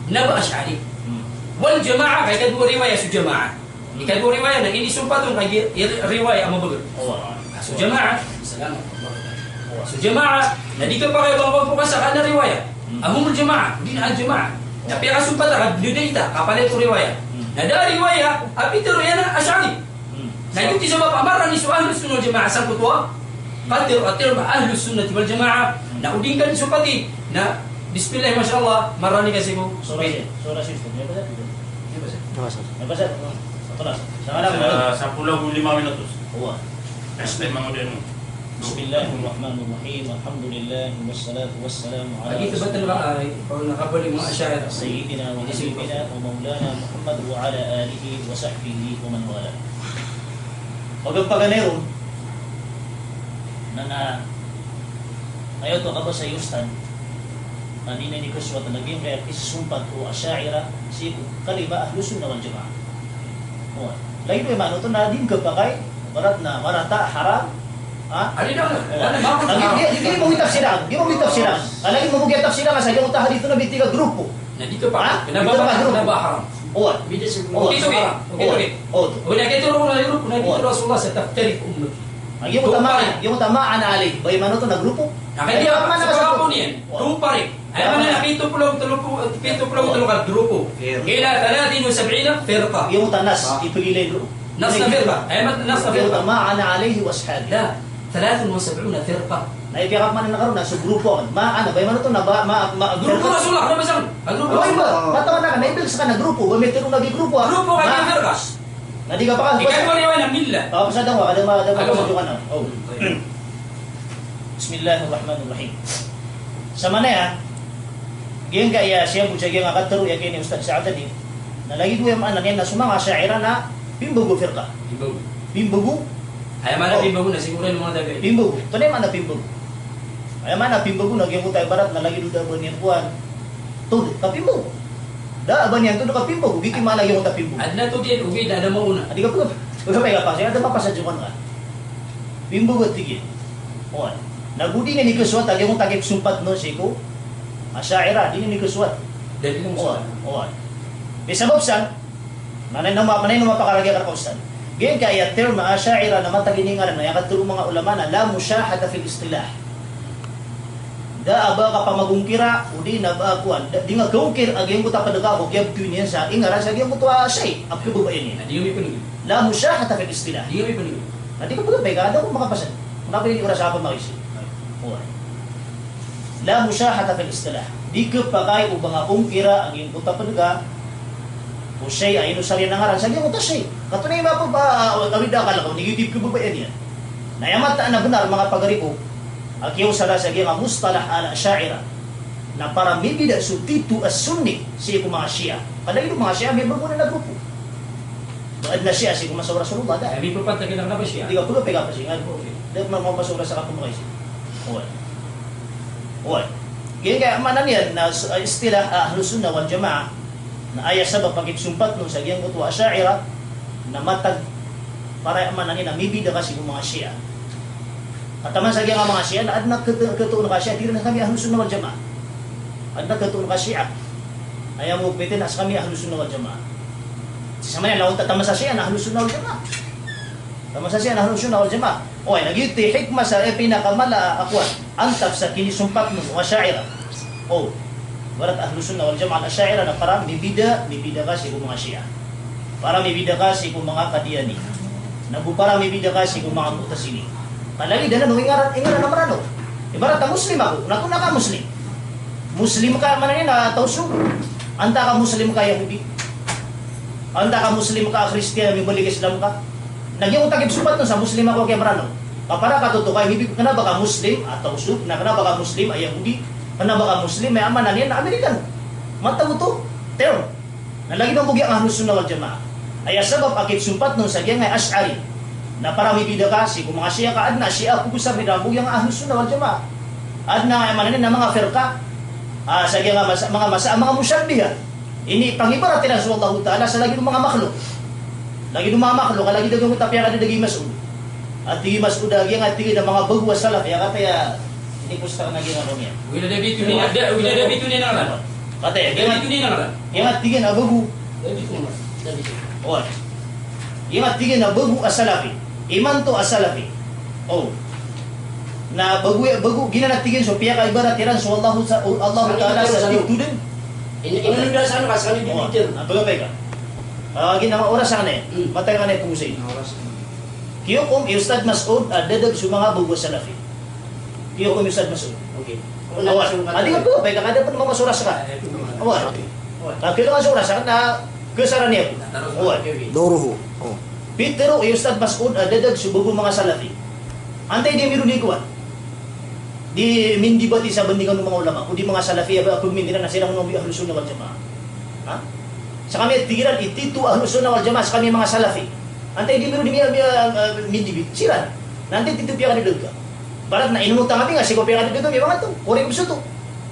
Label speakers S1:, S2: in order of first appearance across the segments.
S1: naba Asy'ari. Wal jamaah kay kadua riwayah su jamaah. Kadua riwayah na ini sumpa tong kay riwayah ang mabagod. Su jamaah, salamat. Su jamaah na di ka pa kay bang pagpukasa kana riwayah. Amumul jamaah, di na jamaah. Tapi ang sumpa ta dudita kapalit ko riwayah. Na da riwayah api tero yana Asy'ari. Na yung tisabab amaran ni su ahlus sunnah wal jamaah sang kutwa. Qadir atir ma ahlus sunnah wal jamaah na udingkan supati na bismillah masyaallah marani kasi ko
S2: Surah sistem. May basa? Tulas.
S3: Sa 15 minutos.
S2: Huwa.
S3: Este mga din.
S2: Bismillahirrahmanirrahim. Alhamdulillah wassalatu wassalamu ala
S1: lagi tabatal ba ay kung nakabali mga Asy'ari
S2: sayyidina wa habibina wa maulana Muhammad wa ala alihi wa sahbihi wa man wala. Pagpaganero na ayaw to kaba sa Yustan kanina ni Kuswat na naging kaya kisumpat o Asy'ira si kalima ahlus sunnah wal jamaah. Oh, lain do man to na din ka pa kay barat na marata haram. Ha?
S1: ali daw na ba
S2: Hindi mo mitafsiran. Di mo mitafsiran. Kalagi mo mugya tafsiran kasi yung taha dito na bitiga grupo.
S1: na dito pa
S2: Dito pa
S1: ba haram
S2: Oh,
S1: dito
S2: Oh,
S1: oh wala kay turo na yuro na dito Rasulullah sa taftarik ummati
S2: yung tamaan ali. Bay man to na grupo.
S1: nakaya sa kapon yan tumpari ay man na pito pulong ka grupo ila 73 firqa
S2: Yung tanas ipigilay grupo.
S1: nas na firqa ay man nas na
S2: Yung
S1: firqa
S2: tamaan alayhi washabi.
S1: لا 73 فرقة
S2: Naipiyakap man na karon na sa grupo. Ano bay man to na
S1: grupo Rasulullah ano ba sang grupo
S2: Oy ba? Batawa na ka naibil sa kana grupo. Ba may tiro lagi grupo.
S1: grupo kay firqa
S2: Nadi ka pa ka.
S1: ikaw mo riwayah ng milla
S2: Pasada mo kada ma
S1: Ano mo?
S2: ka na. Oh. Bismillahirrahmanirrahim. Sa mana ya? Giyan ka iya siya buja giyan nga katero ya kini Ustad Saadadi. Na lagi ko yung anak na sumanga Asy'ira na bimbugo firqa. Bimbugo
S1: ay man na timbago na siguro ng mga tagay
S2: Pimbugo. Tunay man na pimbugo. Ay man na pimbugo na gyud tayo barat na lagi duda mo niyan kuan. Tud ka pimbugo. Da ba niyan tud ka pimbugo, biki man lagi mo ta pimbugo.
S1: adna to din ugi da mo una
S2: Adi ka pug. Pag may ka pa, siya da mapasa jukan ka. Pimbugo tigi. Kuan. Nagudi ni kuswat agi mo takip sumpat no siko. Asy'ira din ni kuswat.
S1: dali mo
S2: Kuan.
S1: sa
S2: Kuan. Bisabab san manay no mapakaragi ka Ustad. Gayun kaya term Asy'ira na mataginingan na yakatulong mga ulama na la musyahada fil istilah. Da aba ka pamagungkira udi na ba kuan di nga gungkir aging buta padaga ko gyab niya sa ingara sa gyud mutuwa say apyo ba yan
S1: di mi punig
S2: la musyahada fil istilah.
S1: di mi punig
S2: Nadi ko pud pegado ko makapasan. Nakapili ko sa apa makisi. Kuan. La musyahada fil istilah. Di ka pakay ubang ungkira aging buta padaga o siya ay inusali na ngaran, sabi mo ta siya. Katunay ba po ba, kawida ka lang, negative ko ba yan yan? Nayamat na benar mga pagaripo, akiyaw sala sa nga mustalah ala Asy'ira, na para mibida subtitu as sunni siya kung mga Shia. Kadali mga Shia, may bago na grupo. Doon na siya, siya kung masawara sa rumah dahil.
S1: mi pupanta ka na ba siya
S2: Hindi ka pulo, pega pa siya. Dahil masawara sa kapumukay siya. Huwag. Huwag. Kaya manan yan, na istilah ahlus sunnah wal jamaah, na aya sabab pagitsumpat no sa giyang kutwa Asy'ira na matag para man ang inamibida kasi kung mga Shia. At taman sa giyang mga Shia na adna katuon ka Shia, di na kami ahlus sunnah wal jamaah. Adna katuon ka Shia. Aya mo pitin as kami ahlus sunnah wal jamaah. Sa man lawan taman sa Shia na ahlus sunnah wal jamaah. Taman sa Shia na ahlus sunnah wal jamaah. Oy, nagiti hikma sa pinakamala akwan antap sa kinisumpat mo Asy'ira. Oh, barat ahlus sunnah wal jamaah Asy'ira na para mibida kasi kung mga Shia. Para mibida kasi kung mga Qadiani. Para mibida kasi kung mga Mu'tazili. Palagi dana no ingaran naman ano. Ibarat Muslim ako, nato na ka Muslim. Muslim ka man na tawsug. Anta ka Muslim ka Yahudi. Anta ka Muslim ka Kristiyan, mibalik Islam ka. Nagyong tagib supat no sa Muslim ako kay marano. Para ka totoo kay hibi kana ba ka Muslim at tawsug, na kana ba ka Muslim ay Yahudi. Kana ba ka Muslim may amanan yan na American. Mata mo to, term. Nalagi ng bugi ang ahlus sunnah wal jamaah. Ay sabab akit sumpat nun sa giyang ay Asy'ari. Na para mibida kasi kung mga Shia ka adna, Shia po sa bida bugi ang ahlus sunnah wal jamaah. Adna ay amanan na mga firqa. Sa giyang mga musyabbiha. Ini pangibarat nila sa Allah Ta'ala sa lagi ng mga makhluk. Lagi ng mga makhluk, lagi dagang utapya ka dagi mas'ud. At di mas'ud agi ang ati ng mga bagwa salaf ya kataya. Ini pusta na ginagawa niya.
S1: wala da bitu ni ada wala da bitu ni na
S2: Kate,
S1: Jadi ini nang.
S2: ingat tigin abagu.
S1: Jadi itu mas. Jadi itu.
S2: Oh. Ingat tigin abagu asalafi. Iman to asalafi. Oh. Na bagu gina na tigin so piya ka ibarat tiran so Allah Taala sa dito din.
S1: Ini udah sana kasih di detail.
S2: Apa ka? Gina oras sana eh. Matay ka na pusay. Kiyokom Ustad Mas'ud dadag sa mga bagu salafi. Kiyokom Ustad Mas'ud.
S1: Oke.
S2: Awal. Adi ka po, kada pa naman masuras ka. Awal. Kailangan suras ka na kesaran niya. Awal.
S4: دوره
S2: Pero Ustad Mas'ud dadag sa bagu mga salafi. Antay di meron ni kuwan. Di mindibati sa bandingan ng mga ulama, kundi mga salafi ba kung mindira na silang ng ahlus sunnah wal jamaa. Ha? Sa kami tigiran ititu ahlus sunnah wal jamaa sa kami mga salafi. Antay di meron ni mindibi. Siran. Nanti titu piya ka dito. Barat na inumutan kami nga si kopi ka dito may mga to. Kuri ko to.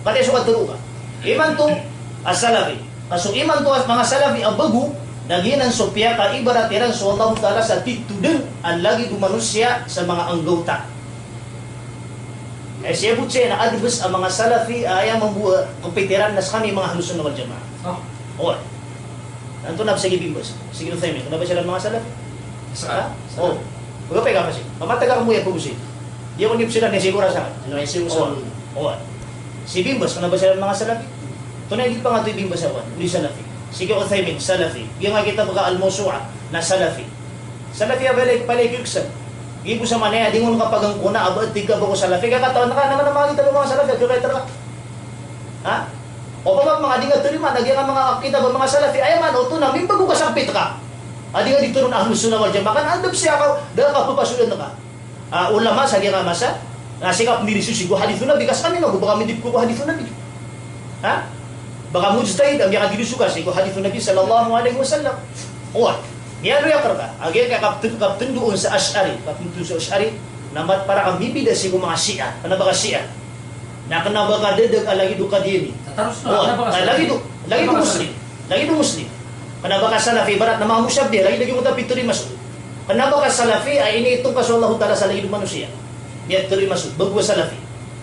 S2: Pati sukat turu ka. Iman to as-salafi. Kaso iman to mga salafi ang bagu naginan so piya ka ibarat tiran so Allah Taala sa titudeng ang lagi du manusia sa mga anggota. Siya butse na adibus ang mga salafi ay mambuha kompetiran nas kami mga ahlus sunnah wal jamaa. Oh. Nanto na sa gibimbos. Sige no tayo. Ano ba sila mga salafi? Ha? Oh. Uga pa ka kasi. Mamataga ka mo ya pubusi. Di ako nip sila ni sigura sa.
S1: Ano ay simuson.
S2: Oh. Si bimbos ano ba sila mga salafi? Tunay di pa nga to bimbos ako. Ni salafi. Sige Uthaymin, salafi. Yung nga kita mga al-Mawsu'a na salafi. Salafi balik yuksan. Gibo sa manaya, di mo nakapagang kuna, abad tiga ba ko salafi. Kakatawan na ka naman ang makita ng mga salafi. Kakaita ka. Ha? O pa mga di nga tulima, nagyang mga kita ba mga salafi. Ay man, o ito na, may bago kasampit ka. Adi nga dito rin ahlus sunnah wal jamaa. Kan andap siya ka, dahil ka papasulan na ka. Ulama, sa di nga masa, nasikap nirisusigo hadithu nabi. Kas kami no, baka midip ko hadithu nabi. Ha? Baka mujtahid ang yakadili suka sa hadithun Nabi sallallahu alaihi wasallam. Oh, niya lo yakarka. Agi ka kapten doon sa Ash'ari, kapten sa Ash'ari namat para kami bida si mga Syiah. Kana ba ka Syiah? Na kana ba ka dedag alagi do ka diini.
S1: Terus
S2: lagi do Muslim. Lagi do Muslim. Kana ba ka Salafi barat na mga musyabbi, lagi mo ta pituri masud. Kana ba ka Salafi ay ini itong kaso Allah Taala sa lagi do manusia. Niya turi masud, bagwa Salafi.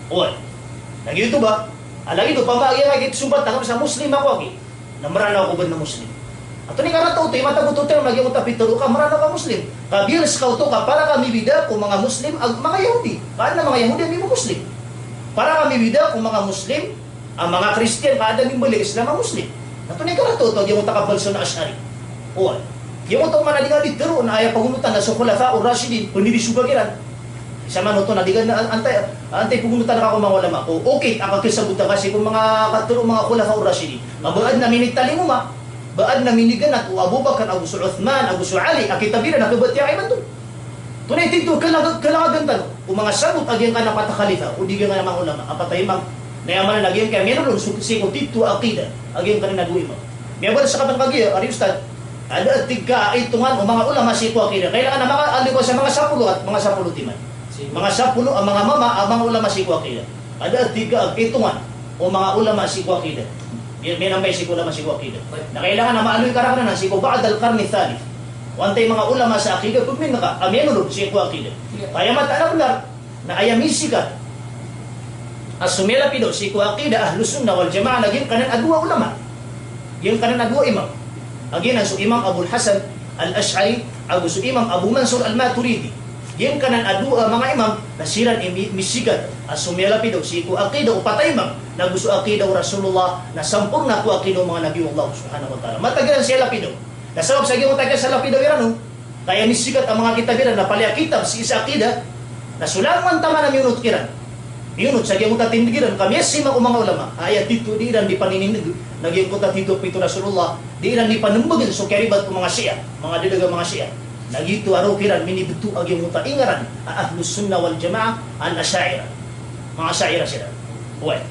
S2: Oh. Lagi ito ba? Alagi do pambagi nga git sumbat na sa Muslim ako aki. Namrana ako ba na Muslim? Ato ni karata utoy matagututel magi mo tapituro ka marana ka Muslim. Kabil sa kauto ka para kami bida kung mga Muslim ag mga Yahudi. Paano mga Yahudi ang Muslim? Para kami bida kung mga Muslim ang mga Kristiyan kada ning bali Islam ang Muslim. Ato ni karata utoy yung takabalso na Ash'ari. Oy. Yung to manadinga dito na ay pagulutan na sa khulafa ur-rasyidin puniri subagiran. Isa man ito, nadigan na antay pugunutan na ako mga ulama ko. Okay, ako kisabutan kasi kung mga katuro, mga khulafa ur-rasyidin. Mabaad na minitali mo ma, baad na minigan at Abu Bakar, Abu Uthman, Abu Ali, akitabiran, nakabati ay man to. Tunay dito, kalagagan tanong. Kung mga sabot, agyan ka na patakhalifa, o di ka nga mga ulama, apatay mang, nayaman na nagyan kaya meron doon, siko tito akida, agyan ka na naduwi mo. May abad sa kapang kagaya, Ari Ustad, ada tiga itungan o mga ulama siko akida. Kailangan na maka-aliwa sa mga sapulo at mga sapulutiman. Mga sapulo, ang mga mama, ang mga ulama si Kuwakida. Ada tiga itungan o mga ulama si Kuwakida. May nambay si ulama si Kuwakida. Na kailangan na maaloy karakter na si Kuwakid al-Qarni Thalith. O antay mga ulama sa akida, kung may naka, amenulog si Kuwakida. Kaya matalablar na ayamisi ka. As sumelapido si Kuwakida, ahlus sunnah wal jamaa, naging kanan adwa ulama. Yung kanan adwa imam. Agin ang Imam Abul Hasan al-Ash'ari, aguso Imam Abu Mansur al-Maturidi. Yung kanan adu mga imam nasiran misigat asumela pido si ku aqida upatay imam naguso aqida Rasulullah na sampurna ku aqida mga nabi Allah subhanahu wa taala matagalan sila pido nasawag sa gyud taga sa lapido irano kaya misigat ang mga kitabira na palya kitab si isa aqida na sulangan tama na minut kiran minut sa gyud tatindigiran kami sima mga ulama ayat dito di iran di paninindig nagyud ko tatito pito Rasulullah di iran di panumbagin so karibat ko mga Syiah mga didaga mga Syiah Nagito arukiran minibutu agi muta ingaran ahlus sunnah wal jamaa al asyairah. Mga asyairah sila. Well.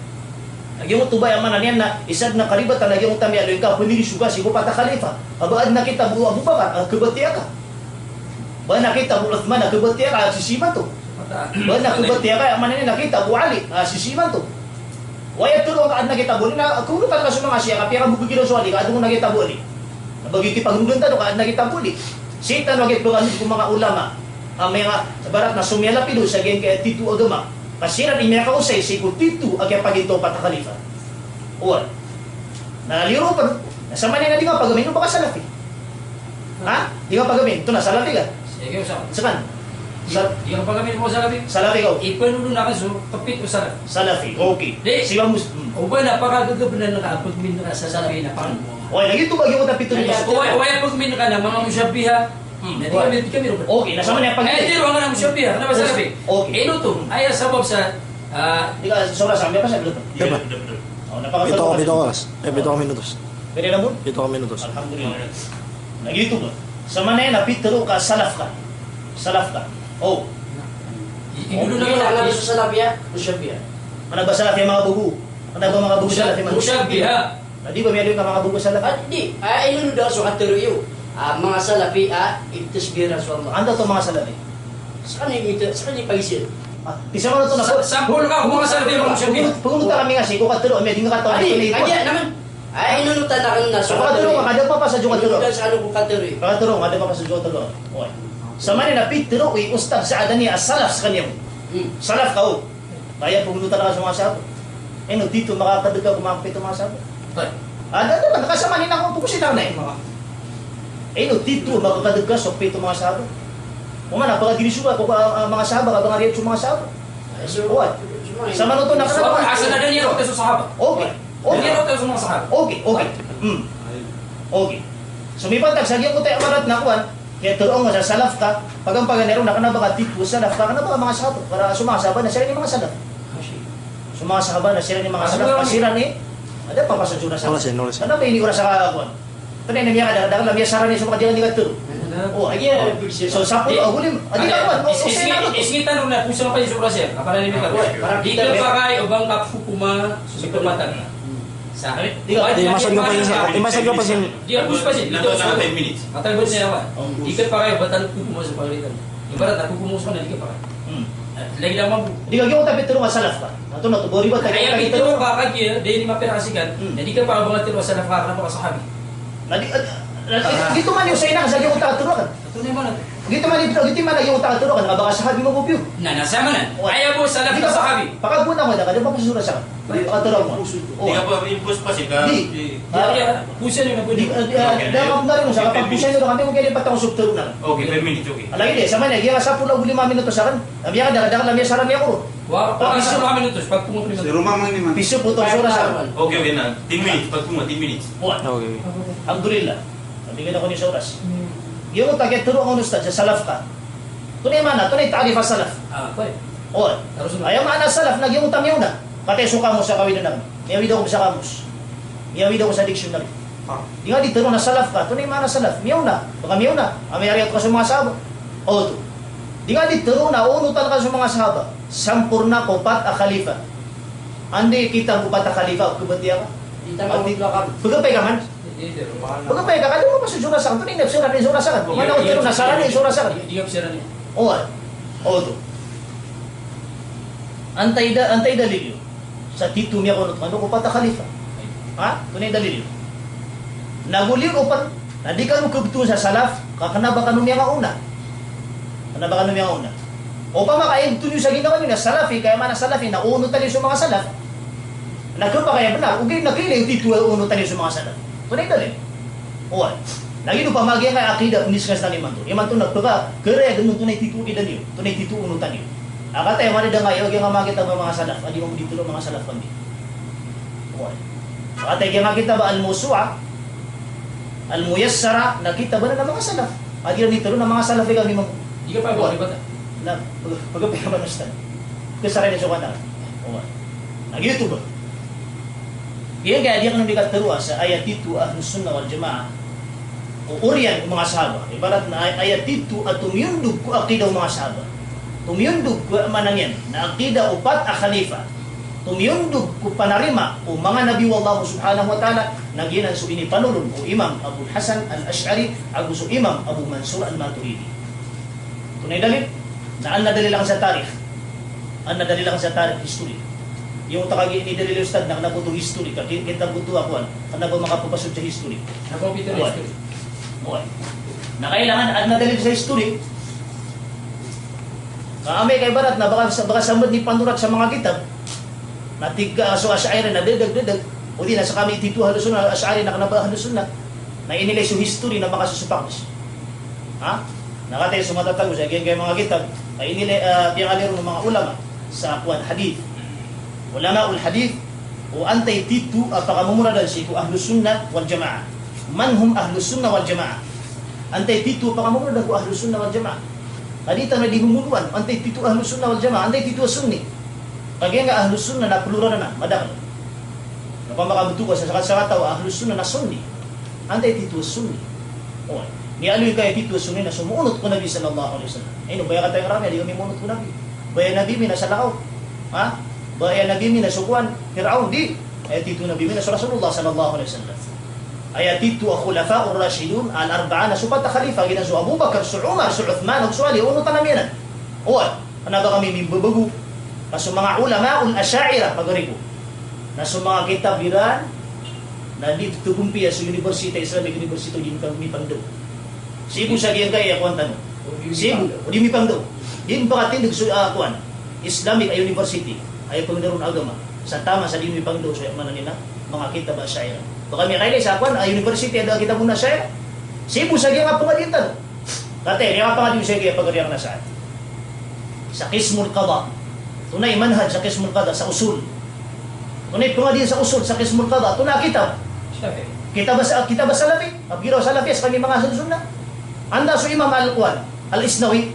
S2: Agi mo tubay man niyan na isad na karibat lagi mo tami aloy ka puniri suga si Bupata Khalifa. Abaad na kita bu Abu Bakar kebatiya ka. Ba nakita bu Uthman kebatiya ka sisiman to. Ba nakebatiya ka man ni nakita bu Ali sisiman to. Waya tulong ka nakita bu na kuno ka sa mga siya kapya ka bugigiro so ali ka adung nakita bu ali. Nabagi ti pagrugan ta ka nakita bu ali. Sitan wagit bukan kung mga ulama ang mga barat na sumyala pido sa gen kay titu agama. Pasiran imya ka usay si titu agya paginto pata khalifa. Uwan. Naliro pa. Nasa mani na di ka pagamin, no baka salafi. Ha? Di ka pagamin. Ito na, salafi ka.
S1: Sige, usap.
S2: Saan?
S1: Di ka pagamin mo sa labi.
S2: Salafi ka.
S1: Ipanulo na ka so, kapit o sarap.
S2: Salafi. Okay.
S1: Di.
S2: Siya mo.
S1: O ba, napakagagab na nakapagmin na sa salabi na pang.
S2: Okay, naging tubag yung tapito ni Pastor.
S1: O ay pagmin ka na mga musyabiha. Na di kami rin.
S2: Okay, nasa mani ang
S1: Eh,
S2: pagkita.
S1: tiro nga na musyabiha. Ano ba sa labi?
S2: Okay.
S1: Ino to, ay sabab sa...
S2: Di ka, sobra sa amin pa siya.
S3: Iya,
S4: Diba?
S3: betul-betul.
S2: Oh, napakaganda.
S4: 7 oras. 7 minutos.
S2: Pwede na mo?
S4: 7 minutos.
S2: Alhamdulillah. Nagito ba? Sa manay na pitero ka, salaf ka. Salaf ka. Oh,
S1: Inulo na
S5: Hindi
S1: ka.
S5: lang sa salapia, musyabiha.
S2: ano ba salaf yung mga bugu? Ano ba mga bugu salaf yung mga
S1: Musyabiha.
S2: Di ba meron ka mga bugu salaf?
S5: At di, ay inuno daw sa katuruyo. Mga salapi, itisbira sa Allah.
S2: Ano to mga salaf eh?
S5: Sa kanya paisil.
S2: Isa mo na to na.
S1: Sampol ka kung mga salabi mga musyabiha.
S2: Pumunta kami nga si Kukaturo, may di nga katawa
S5: Adi, kanya naman. Ay inuno tanakan na
S2: So
S5: sa
S2: Kukaturo, kada pa pa sa Kukaturo.
S5: Inuno sa ano kung katuruyo.
S2: Kukaturo, kada pa pa sa Kukaturo. Okay. Sa manay na pitero, ustad sa adani as-salaf sa kanyang. Salaf ka oh. Kaya pumunta na ka sa mga sabo. Eh no, dito makakadaga kumapit ang mga sabo. Ano, nakasama nila akong pukusita na eh. Eh no, dito makakadaga sa pito mga sabo. Umana, pagka dinisura ko mga sabo, kabang ariyat yung mga sabo. What? Sa mano to
S1: So, asa na din yero tayo sa sahaba.
S2: Okay.
S1: Okay.
S2: Okay.
S1: Yero tayo sa mga sahaba.
S2: Okay. Okay. Okay. Sumipantag, sagyan ko tayo amarat na kuwan, kaya tuloong nga sa salaf ka, pag ang paganero, nakanaba ka dito sa salaf ka, kanaba ka mga sabo, para sumasaba na sila ni mga salaf. Sumasaba na sila ni mga salaf, pasira ni, ada pa pa sa juna sa
S4: Oras yan, oras yan.
S2: ano ba ini oras sa kakakuan? Ito na yung namiya ka, dagang lamya sara ni sumakadiyan ni Gaturo. Oh, ay, so sa pulo, hulim, adi ka kuwan, usay na ito.
S1: Isngitan nung na kung sino pa yung sobra siya. Kapala ni Mika. Di ka pa kay ubang kapukuma sa pagmatan. Sa akin.
S2: Di ka,
S4: Imasag ka pa yun. Imasag ka pa yun.
S1: Di ka push pa siya.
S3: Nanto sa 10 minutes.
S1: Matagot niya naman. Di ka pa kayo, ba't ano pupuma sa pagalitan? Ibarat na pupumus ka na, di ka pa kayo. Lagi lang mabu.
S2: Di ka yung tapit tulong salaf ka. Ito na, tubori ba tayo?
S1: Kaya pito mo ba kagya, di ma pirasikan, na di ka pa bangat tiro sa nafaka na sahabi.
S2: Dito man yung sa ina, sagyan ko takaturukan.
S1: Ito na yung
S2: Dito man yung takaturukan, nga baka sahabi mo bubyo.
S1: na nasama na. Kaya po sa na sahabi.
S2: Pakaguna mo na ka, di ba pasura sa pakaturaw mo?
S3: Di ka pa impose pa siya ka.
S2: Di.
S1: Kaya pusa nyo na po.
S2: Dapat na rin mo sa kapag pusa nyo kami kung kaya patang subturo na.
S3: Okay, per minute, okay.
S2: Alagi di, sama niya, kaya sa pulang 5 minuto sa kan. Lamya ka, dagang lamya sa rami ako.
S1: Wala pa sa mga minutos pag pumunta
S6: Si
S1: minutos.
S6: rumah mang ni man.
S2: Piso putong sura sa kan.
S3: Okay, okay na. 10 minutes, pag puma, 10 minutes.
S2: Buwan.
S4: Okay.
S2: Alhamdulillah. Nabigyan ako ni Soras. Yung tagituro ang ustad sa salaf ka. Tunay mana, tunay ta'alif sa salaf.
S1: Ah, pare.
S2: O, ayaw maana salaf, nagyuntam yun na. Katay suka mo sa kawin na namin. Miyawi daw ko sa kamus. Miyawi daw ko sa dictionary. Di nga dito na salaf ka, tunay mana salaf. Miyaw na, baka miyaw na. Amayari ka sa mga sahaba. O, to. Di nga dito na, unutan ka sa mga sahaba. Sampurna kupat a khalifa. Andi kita kupat a khalifa, kubati ka.
S5: Di tama mo ka.
S2: Pagkapay ka man. Pagkapay ka, kado mo pa sa surasakan. Tunay na, sura ni surasakan. Kung ano, tiro na sara ni surasakan.
S1: Di ka psira niya.
S2: O, to. Antay dalil yun. Sa tito miya kunot ano ko pata khalifa. Ha? Tunay dalil yun. Nagulir upan, na di ka nukubto sa salaf, kakana ba kanong miya nga una? Kana ba kanong miya nga una? O pa makain tunyo sa ginawa nyo na salafi, kaya man na salafi, nauno tali sa mga salaf. Nagkapa kaya benar, ugay nakili yung tito uno tali sa mga salaf. Tunay dalil. O, lagi no pamagi nga akida uniskas na liman to. Iman to nagpaka, kaya ganun tunay tito idan yun. Tunay tito uno tali. Akata yung manida nga, yung makita ba mga salaf? Adi mo dito mga salaf kami. Okay. Akata yung makita ba al-musu'a, al-muyassara, nakita ba na ng mga salaf? Adi na dito ng mga salaf ay kami
S1: Di ka pa buwan, di ba ta?
S2: na pagkapayaman na sila. Kasaray na siya ka na. Okay. Nag-YouTube ba? Iyan kaya di ka nang dikataruha sa ayat dito ahlus sunnah wal jamaah. O uriyan mga sahaba. Ibarat na ayat dito at tumiyundog ko akidaw mga sahaba. Tumiyundog ko manangyan na akida upat a khalifa. Tumiyundog ko panarima o mga nabi wallahu subhanahu wa ta'ala naginan so inipanulong o Imam Abu Hasan al-Ash'ari agu so Imam Abu Mansur al-Maturidi. Tunay dalil na nadali lang sa tarikh. Nadali lang sa tarikh history. Yung takagi ini dalil ustad na nabuto history ka kita buto ako kana ba makapapasod sa history.
S1: Nakomputer na history.
S2: Okay. Na kailangan nadali sa history. Kaamay kay barat na baka samad ni panurat sa mga kitab. Natiga so asyaira na dedag O di, nasa kami ititu halusunan, Ash'ari na kanaba halusunan, na inilay sa history na makasusupakos. Ha? Nakatay sa matatagos, ay kaya mga kitab, ay inilay, piyangalero ng mga ulama sa kuwan, hadith. Ulama ul hadith, o antay titu, pakamumuradan si ku ahlus sunnah wal jamaah. Man hum ahlus sunnah wal jamaah. Antay titu, pakamumuradan ku ahlus sunnah wal jamaah. Hadita na di bumuluan, antay titu ahlus sunnah wal jamaah, antay titu sunni. Kaya nga ahlus sunnah na plural na, madakal. Napamakabuto ka sa tao, ahlus sunnah na sunni. Antay titu sunni. O, nialoy kaya titu sunni na sumuunot ko Nabi sallallahu alaihi wasallam. Ay, no, baya ka tayong rami, di kami munot ko Nabi. Baya Nabi mi nasa lakaw. Ha? Baya Nabi mi nasa kuwan, Fir'aun, di. Ay, titu Nabi mi nasa Rasulullah sallallahu alaihi wasallam. Ay, titu khulafa'ur rashidun, al-arba'a na supat na khalifa, ginaso Abu Bakar, su Umar, su Uthman, su Ali, unutan namin yan. O, ano ba kami mimbabago? Kaso mga ulama'ul asya'ira, pagaripo. Naso mga kitabiran, na dito tugumpiya sa University, Islamic University, di mi pangdo. Sibu sa diyan kaya kuan tanong. Sibu, di mi pangdo. Di pa katindig sa kuan. Islamic University, ay pangdaron agama. Sa tama sa di mi pangdo sa manan nila, mga kitab asya'ira. Baka may kailay sa kuan, University, ada kita muna siya. Sibu sa diyan nga po nga dito. Kate, niya pa nga dito siya kaya pagariang nasaan. Sa Qismul Qada. Tunay manhaj sa Qismul Qada, sa usul. Tunay po nga din sa usul, sa Qismul Qada. Tunay kitab. Kita ba salafi? Abgiraw salafi sa kami mga sunod-sunod. Anda so Imam Al-Quwan, Al-Isnawi.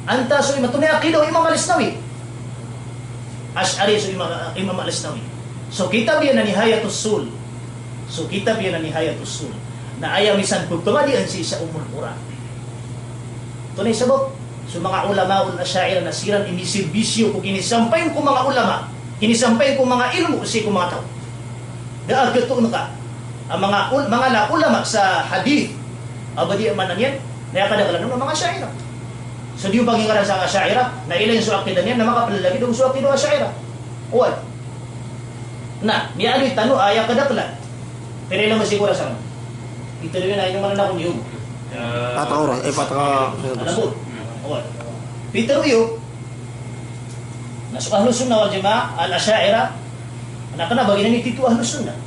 S2: Anta so Imam, tunay akidaw Imam Al-Isnawi. Ash'ari so Imam Al-Isnawi. So kitab yan na Nihayatus Sul. So kitab yan na Nihayatus Sul. Na ayaw misan pagpamadian siya sa Umul Quran. Tunay sabot. So mga ulama ul asy'ira na siran inisirbisyo ko kinisampayin ko mga ulama, kinisampayin ko mga ilmu kasi ko mga tao. Dahil katuon ka ang mga ulama sa hadith abadi man yan na kadagalan ng mga asy'ira. So di yung pagingara sa asy'ira na ilan yung suakidan yan na makapalalagi daw suakidan asy'ira. Uwan. Na, niya ano'y tano ayaw kadaklan. Pero ilang masigura sa mga. Ito rin na inyong mananakon yung.
S4: Pataka oras. Pataka minutos.
S2: Alam mo? Uwan. Peter Uyo, nasa ahlus sunnah wal jamaah, al-asy'ira, anak na bagi ni titu ahlus sunnah.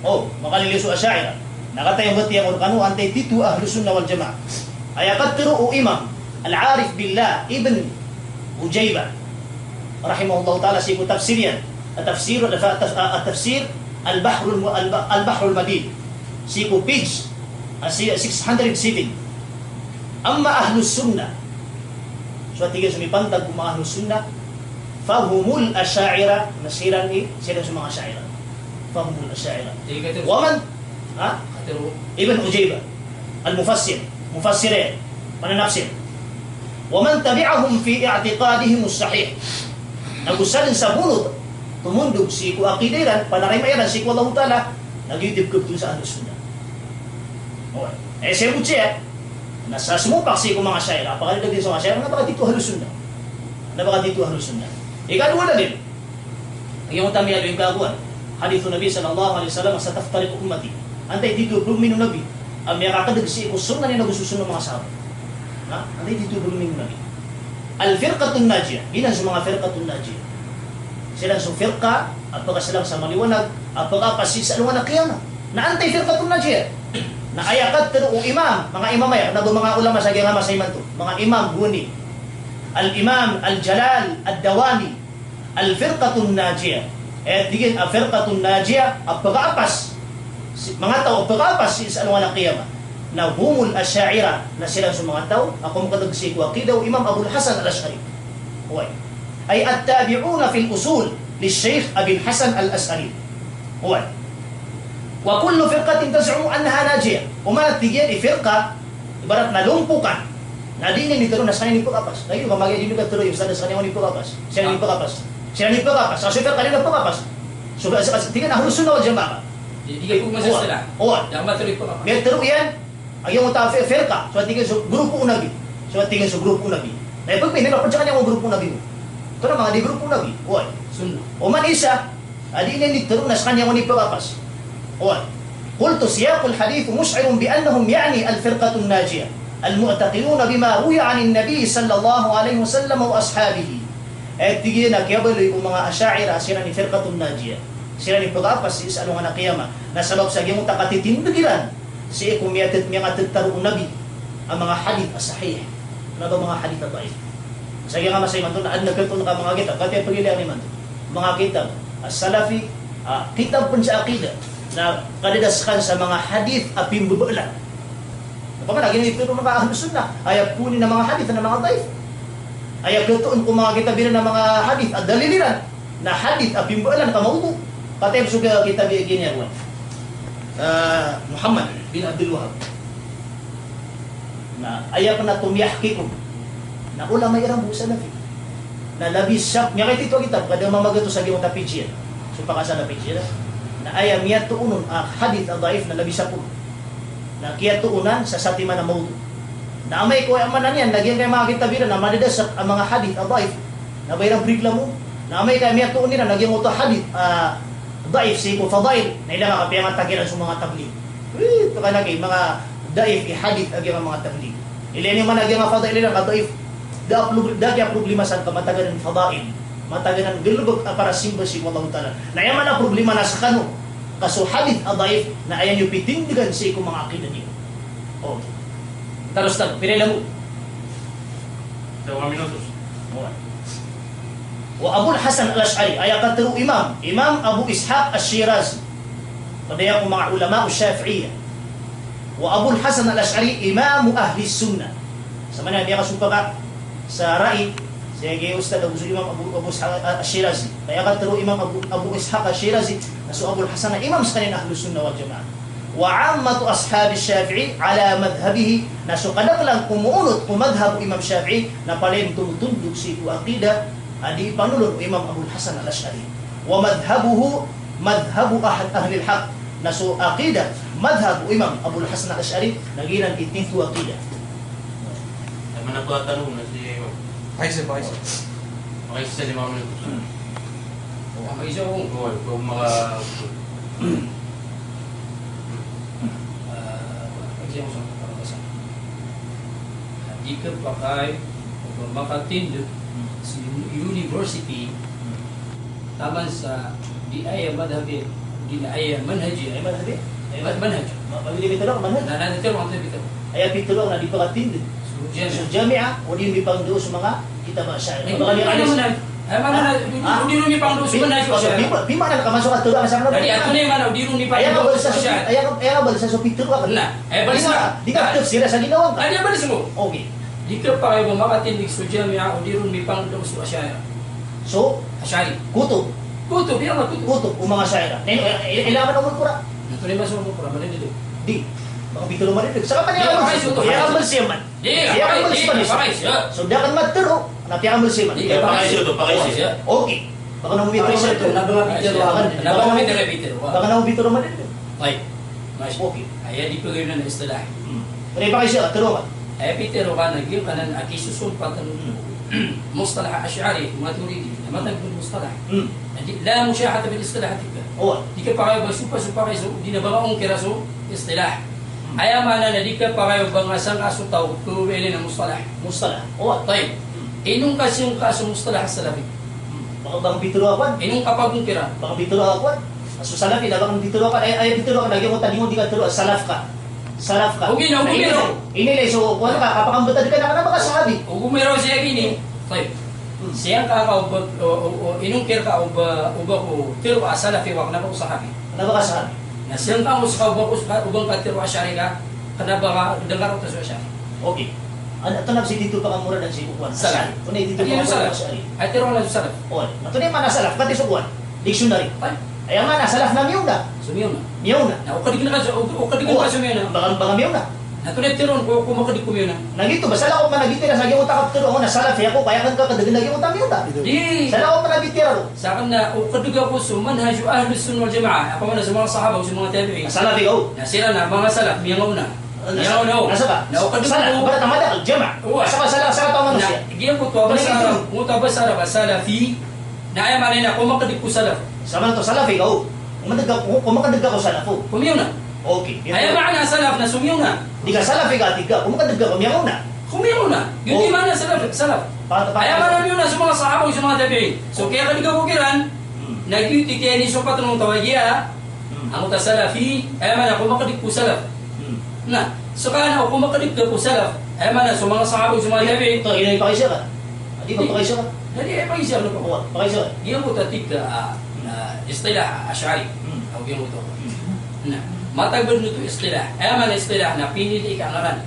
S2: Oh, makaliliso asy'ira. Nakatayong bati ang urkano antay titu ahlus sunnah wal jamaah. Ayakat tiru imam al-arif billah ibn Ujaybah rahimahullah ta'ala siku tafsir yan. At-tafsir al-bahr al-madid. Siku page 607. Amma ahlus sunnah. So tigil sumipantag kung mga ahlus sunnah, fahumul asy'ira, nasiran sila sa mga asy'ira. Fahumul asy'ira. Waman, Ibn Ujaybah, al-mufassir, mufassirin, mananafsir. Waman tabi'ahum fi i'tiqadihim as-sahih. Nagusalin sa bunod, tumundog si ku aqidiran, panarimayaran si ku Allah Ta'ala, nag-yudib-kub sa ahlus sunnah. Siya butya, nasa sumupak si kung mga asy'ira, apakalidag din sa mga asy'ira, napaka dito ahlus sunnah. Napaka dito ahlus sunnah. Ikaduwa na din. Ang iyong tamiyado yung kaguan. Hadithu Nabi sallallahu alaihi wasallam sa taftariq ummati. Antay dito blumino Nabi. Ang may kakadag si ko sunnah ni nagususun ng mga sahabat. Ha? Antay dito blumino Nabi. Al-firqatun najiyah. Binan sa mga firqatun najiyah. Sila sa firqa, apaka silang sa maliwanag, apaka pasis sa aluan na kiyama. Na antay firqatun najiyah. Na ayakat pero imam, mga imamay, na mga ulama sa giyang masay man to, mga imam huni. Al-imam al-jalal ad-dawani, al-firqatun najiyah. Digin al-firqatun najiyah, apagaapas, mga tao apagaapas sa aluan ng qiyamah. Na humul asy'ira na sila sa mga tao, ako makadagsi ko akidaw Imam Abul Hasan al-Ash'ari. Huwag. Ay at-tabi'una fil usul li Sheikh Abil Hasan al-Ash'ari. Huwag. Wa kullu firqatin taz'umu annaha najiyah. Umanat tigyan firqa ibarat na lumpukan. Na di ni nito na sa kanila pagkapas. Kayo mamagay din ka tuloy sa kanila ni pagkapas. Siya ni pagkapas. Siya ni pagkapas. Sa firqa kanila pagkapas. So tigyan ahlus sunnah wal jamaah.
S1: Di kayo masas sila.
S2: Oo.
S1: Yang matuloy pa ka.
S2: Mer tero yan. Ayaw mo ta firqa. So tigyan sa grupo unabi. So tigyan sa grupo unabi. Na pag may nila pa kanya ang grupo unabi mo. Pero mga di grupo unabi. Oo.
S1: Sunnah.
S2: Uman isa, adi ni nito na sa kanya ni pagkapas. قلت سياق الحديث مشعر بأنهم يعني الفرقة الناجية المعتقدون بما روي عن النبي صلى الله عليه وسلم وأصحابه. تجينا كيبل mga asy'ira sila ni firqatun najiyah. Sila ni pag-apas sa ano nga na kiyama. Nasabab sa gimong takatitindigiran. Siya kung miyatit taro nabi. Ang mga hadith as-sahih. Ano ba mga hadith na baik? Sa nga masay man doon, naad na kanto ka mga kitab. Kati pagilihan ni man doon. Mga kitab. As-salafi. Kitab pun sa akida. Na kadidaskan sa mga hadith apim bubala. Kapag lagi ito ng mga ahlus sunnah. Ayaw punin ng mga hadith ng mga taif. Ayaw katuon kung mga kitab ng mga hadith at daliliran. Na hadith apim bubala na kamaubo. Patay suga kitab gini yan. Muhammad bin Abdul Wahab. Na ayaw ko na tumiyahkikum. Na ulama irang busa na na labis siya. Nga kahit ito kitab, kada mamagato sa gimong tapidjian. So pakasa tapidjian. Na ayaw niya tuunon hadith ang daif na labis siya po. Na kaya tuunan sa satima na maudo. Na amay ko ay amanan yan, nagyan kayo mga kitabiran na madidas ang mga hadith ang daif. Na bayrang brigla mo. Na amay kayo niya tuunin na nagyan mo ito hadith daif si ko fadail na ilang makapiyangan tagiran sa mga tablig. Ito ka lagi, mga daif i-hadith agi mga tablig. Ilan yung managyan nga fadail ilang ka-daif. Dagya problema sa kamatagan ng fadail. Matagan ng gilugog para simba si Allah Ta'ala. Na yaman ang problema na sa kano. Kaso hadith daif na ayan yung pitindigan si ko mga akida niyo. Oh. Taros talo, pinila mo.
S3: 2 minutos.
S2: Wa Abu Hasan al-Ash'ari ay katero Imam Abu Ishaq al-Shirazi. Padaya ko mga ulama Syafi'iyya. Wa Abu Hasan al-Ash'ari Imam ahli sunnah. Sa mana dia kasupa ka sa rai sige ustad Abu Imam Abu Ishaq al-Shirazi. Kaya katero Imam Abu Ishaq al-Shirazi nasu Abu Hasan imam sa kanila ahli sunnah wal jamaah. Wa ammatu ashab Syafi'i ala madhhabihi nasu kadaklang kumuunot ku madhhab Imam Syafi'i na palem tumutundok si ku aqida adi panulun Imam Abu Hasan al-Ash'ari wa madhhabuhu madhhabu ahli al-haq nasu aqidah madhhab Imam Abu Hasan al-Ash'ari nagiran itintu aqidah.
S3: Ay man ako tanong na si
S4: Paisa.
S3: okay sa 5 minutos.
S1: Ang isa kong
S3: Kung mga
S1: jika pakai makatindog sa university taman sa di ay madhabi di ay manhaji
S2: Ay madhabi
S1: manhaj
S2: mabili bitulong manhaj
S1: na nanti orang tu betul
S2: ay pitulong na di pagatind
S1: so
S2: sa jami'a o di mi pangdo sa mga kitab syair.
S1: ay mana ay mana di rumi pangdo sa manhaj ko siya
S2: Bima na nakamasok at tulang sa mga.
S1: jadi ato ni mana di rumi
S2: Ayaw
S1: pangdo
S2: ka
S1: sa siya
S2: ayaw ka sa pitulong ka.
S1: na ay balis na
S2: Di ka sila sa ginawa ka.
S1: ay balis mo
S2: Okay.
S1: jika pakai makatindig sa jami'a o di rumi pangdo sa siya
S2: So,
S1: asyari
S2: kutub
S1: kuto biar lah kuto
S2: o mga syair. Ilaman ang mura.
S1: Ito rin ba sa mga pura dito
S2: Di. Baka pitulong man rin. Saka pa
S1: Di,
S2: niya
S1: pakai suto,
S2: Iya
S1: pakai
S2: amal siya man. Iya amal siya man.
S1: pakai siya
S2: So, dakan matero. Napi amal siya man.
S1: Di,
S3: pakai siya.
S2: Okay. Baka nang umito siya.
S1: Kenapa kami tidak bitir?
S2: Baka nang umito man rin.
S1: Baik, mas
S2: Okay.
S1: ayah dipegawai na istilah.
S2: Pero pakai siya. Tero ka.
S1: Ayah bitir kan lagi kanan aki susun patan mustalah asy'ari maturidi. Matag mustalah. Jadi la musyahata bil istilah tika.
S2: Oo.
S1: Dika pakai basupa pakai so dinabangaong kiraso istilah. Ayah mana na dika pakai bangasang aso tau kuwele na mustalah.
S2: Mustalah. Oo.
S1: Tayo. Inong kasi yung kaso mustalah salafi.
S2: Baka bituro ako.
S1: Inong kapagungkira.
S2: Baka bituro ako. So salaf ila baka bituro ka. Ay bituro ka lagi mo tadi mo di ka turo salaf ka. Salaf ka.
S1: Okay na, okay na.
S2: Inilay so kuno ka kapakambutad ka na baka sahabi.
S1: O gumero siya gini. Tayo. Siya ka inungkir ka uba ko tiro asalafi wa kana ko sahabi.
S2: Ano baka sahabi?
S1: Na siyang ka usa uba ko ubang ka tiro asyari ka kana ba dengar to siya.
S2: Okay. Ano ito na si dito pa kamura dan si kuwan.
S1: Salaf.
S2: Kuno dito
S1: Ano
S2: pa
S1: yung salaf?
S2: asyari.
S1: Ay tiro lang salaf.
S2: Oo. Ato ni mana salaf pati sa kuwan. Dictionary.
S1: Tayo.
S2: Ay mana salaf na miyuna.
S1: Sumiyo na.
S2: Miyuna.
S1: Na ukadig na ka sumiyo na.
S2: Baka miyuna.
S1: Na tunay tiron ko makadig kumiyo na.
S2: Nagito ba sala ko man nagitira sa gyud takap turo na salaf ako kaya kan ka kadagan lagi mo miyuna.
S1: Di.
S2: Sala ko man nagitira ro.
S1: Sa akin na ukadig ako sa manhaj ahli sunnah wal jamaa. Ako man sa mga sahaba o sa mga tabi'in.
S2: Salaf ikaw.
S1: Na sila na mga salaf miyangaw na. Miyangaw na.
S2: Nasa ba?
S1: Na ukadig
S2: Salaf
S1: ko.
S2: ba tamada al jama.
S1: Oo.
S2: Sa sala tama
S1: Na
S2: siya.
S1: giyan ko to basara. Muta basara salafi. Na ay manina ko makadig ko salaf.
S2: Sama to salaf ikaw. Kumakadagga ko salaf.
S1: Kumiyo na.
S2: Okay.
S1: Ay maana salaf na sumiyo na.
S2: Di ka salaf ikaw tiga. Kumakadagga ko miyaw na.
S1: Kumiyo na. Yun di
S2: Oh.
S1: mana salaf. Ay mana niyo na sa mga sahaba o sa mga tabi'in. So kaya kadiga ko kiran Nagyuti kaya ni sumpat nung tawagya. Ang uta salafi, ay mana kung makadik po salaf. Na, so kana kung makadik po salaf, ay mana so mga sahabong sa mga tabi.
S2: Ito, inay pakisya ka. Di ba pakisya ka?
S1: Jadi ay pag-isip ano po.
S2: Pakisya ka.
S1: Yung uta tika istilah Ash'ari. Ang yung uta. Na, matagban nito istilah. Ay mana istilah na pinili ka ngaran.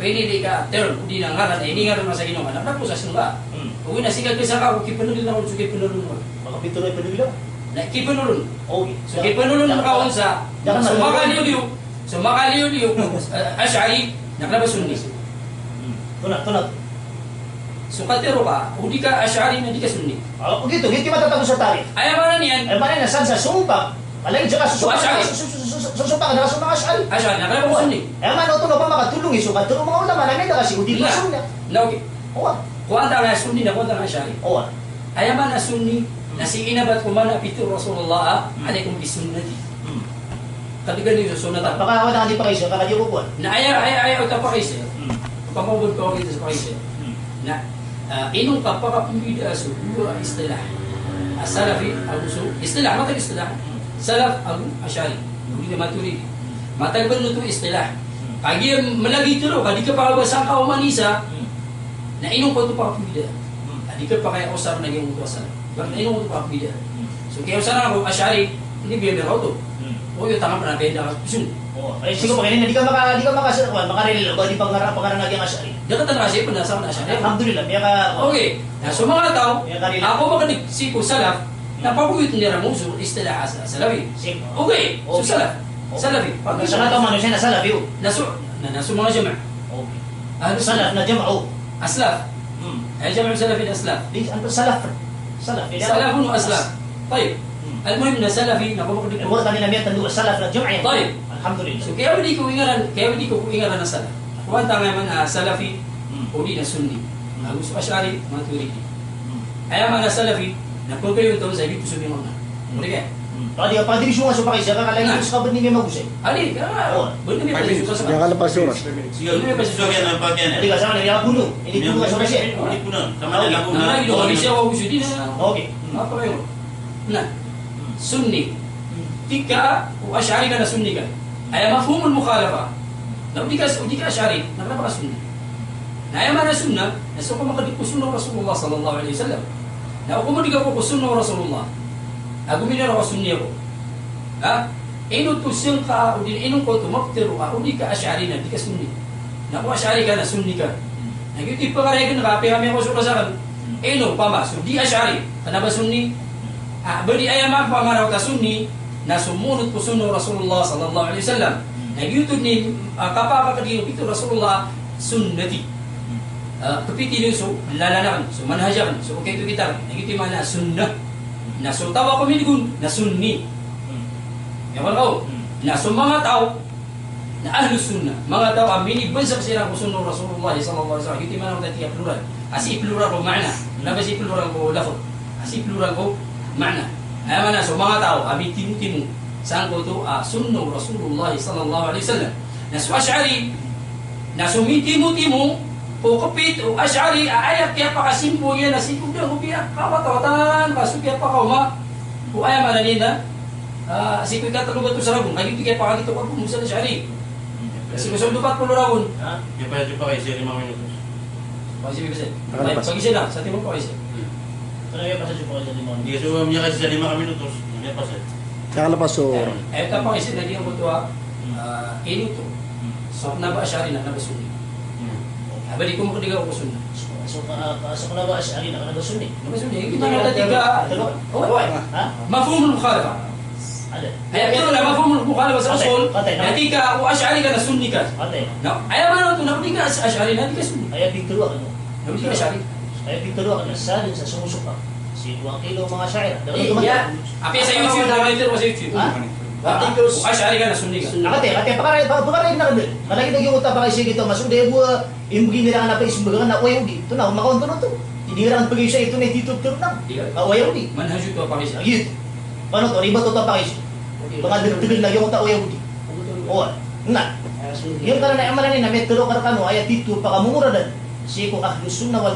S1: Pinili ka term, hindi na ngaran, ay hindi ngaran na sa Ginoo. Anak na po sa sinula. Uwi na sigal kisa ka, kipanulil na ako, kipanulil mo.
S2: Makapituloy pa nila.
S1: Na kipanulil.
S2: Okay.
S1: So kipanulil na kaon sa makaliw-liw Ash'ari, nakalabas sunni.
S2: Tunat.
S1: So katero ka, hindi ka Ash'ari na hindi ka sunni.
S2: Gito matatapos sa tarikh.
S1: Ay amanan yan,
S2: Ay paano nasan sa sumpa? Alay dyan ka
S1: Ash'ari.
S2: susumpa ka na sa mga Ash'ari.
S1: Ash'ari, nakalabas sunni.
S2: Ay man ito na pa makatulong iso katulong mga ulama na may kasi hindi
S1: Ila.
S2: pa sunna.
S1: Na okay.
S2: Oo.
S1: Kuwanta nga sunni na kuwanta nga Ash'ari.
S2: Oo.
S1: Ay amanan na sunni, na si inabat kumana pitu Rasulullah, alaikum bisunnati. Katigan niyo sa sunnata.
S2: Baka ako na hindi pa kayo kakaliw ko po.
S1: Na ayaw ka pa kayo. Pamabod ko dito sa kayo. Na inong kapakapumbida sa dua istilah. Salafi al-usul. Istilah, matag istilah. Salaf al-Ash'ari. Hindi na maturidi. Matagban mo ito istilah. Kaya malagi ito, kadi ka pa kabasang ka umanisa, na inong ko ito pakapumbida. Kadi ka pa kaya usar na yung ito asal. Bakit inong ko ito pakapumbida. So kaya usar ako, Ash'ari, hindi biya meron ito. O yung tanga pa na benda ka.
S2: Oo. Ay siguro pa hindi ka makarelil ba di pangarang ang Ash'ari.
S1: Dapat na kasi pa nasa na Ash'ari.
S2: Alhamdulillah, may ka
S1: Okay. So mga tao, ako makanigsiko salaf, napapaguyot nila mo so istilah salafi. Okay. So salaf. Salafi.
S2: Pag sana ka man siya na salaf yun.
S1: Naso mga jama'.
S2: Okay.
S1: Ahlu
S2: Salaf na jama'o.
S1: Aslaf. Ay jama' salafi aslaf.
S2: Di ano salaf. Salaf.
S1: Salafun wa aslaf. طيب. المهم na salafi na ko makanigsiko.
S2: Mo tani na miyan tandu salaf na jama'a.
S1: طيب.
S2: Alhamdulillah.
S1: So kaya hindi ko ingaran na salaf. Kuwanta nga man salafi o di na sunni. Ang gusto Ash'ari, maturidi. Kaya mga salafi, napagkayo ito sa ibig sumimaw na. Muli kaya?
S2: Tadi apa diri sunga so pakai siya kakalain ko sa kabad ni may magusay.
S1: Ali, benar ni pala suka
S4: Diyan
S1: sa.
S4: ka lepas oras.
S3: Sige, gusto yan ang pakyan.
S2: Hindi ka sama niya puno. Hindi puno ka so kasi.
S3: Hindi po na. Tama na lang po
S1: Nang
S3: na.
S1: lagi do kami siya gusto din na.
S2: Okay.
S1: Apa kayo? Na. Sunni. Tika o Ash'ari ka na sunni ka. Ay mafhumul mukhalafa. Na di ka Ash'ari, nakalaba ka sunni. Na ay mana sunna, na so ko makadiko sunna Rasulullah sallallahu alaihi wasallam. Na ako mo di ka ko sunna Rasulullah. Ako minara ko sunni ako. Ha? Ino tusil ka o din inong ko tumaktiru ka o di ka Ash'ari na, di ka sunni. Na kung Ash'ari ka na sunni ka. Nagyuti pa ka rin na kape kami ako sukasakan. Ino pa ba? So di Ash'ari. Kana ba sunni? Bali ay ama pa maraw ka sunni na sumunod ko sunna Rasulullah sallallahu alaihi wasallam. Nagyuti ni kapapakadino ito Rasulullah sunnati. Kapiti niyo so lalanan, so manhajan, so okay to kita. Nagyuti mana sunnah. Na so tawa ko miligun na sunni. Yaman ko, na so mga tao na ahlus sunnah, mga tao amini bansak sila ko sunno Rasulullah sallallahu alaihi wasallam. Yuti man ang tatiya plural. Asi plural ko makna. Nabasi plural ko lafaz. Asi plural ko makna. Ay mana so mga tao ami timu saan ko to sunno Rasulullah sallallahu alaihi wasallam. Na so Ash'ari na so timu o kapit o Ash'ari ayat kaya pa kasimpo niya na simpo niya ubiya kawatawatan kasukya pa kauma o ay mananina si kuy katalugat to sa rabon kaya kaya pa dito pag musa na Ash'ari kasi gusto dupat pulo rabon
S3: Yung pa kayo siya 5 minutos.
S1: kasi bibigay pag-isip na sa timong pag-isip
S2: Ano yung pasasyo po kayo sa limon?
S3: Hindi kasi niya kasi sa 5 minutos. Hindi pa siya.
S4: Diyan ka lepas oras.
S1: ay ito pag-isip na diyan ko to inuto so na ba Ash'ari na ba sunni balik ko makadigaw ko sunni
S2: So na ba Ash'ari na ba sunni?
S1: na ba sunni kita na tiga
S2: Ha?
S1: mafhum al-mukhalafa
S2: Ada.
S1: ay ito na mafhum al-mukhalafa sa usul natika o Ash'ari ka na sunni ka
S2: Ate.
S1: no ay man ito na ka Ash'ari na di ka sunni
S2: Ay picture ano?
S1: na di ka Ash'ari
S2: Ay picture ano salin sa sumusuka. Si 2 kilo mga syair.
S5: Yeah.
S1: api sa YouTube na ito sa YouTube o Ash'ari ka na sunni ka
S2: Nakate pakaray na kadel. Malagi yung uta pa kasi gito masude bu imbugi nila na pa isumbagan na oyudi. Ito na makaunto na to. Hindi ra ang pagay siya ito na dito tur na. Oyudi.
S1: manhaj to pa kasi
S2: Agit. Paano to riba to pa kasi. Mga degdeg na yung uta oyudi. Oh. Na. Yung kana na amalan ni na metro karakano ay dito pa kamura dan. Si ko ahlus sunna wal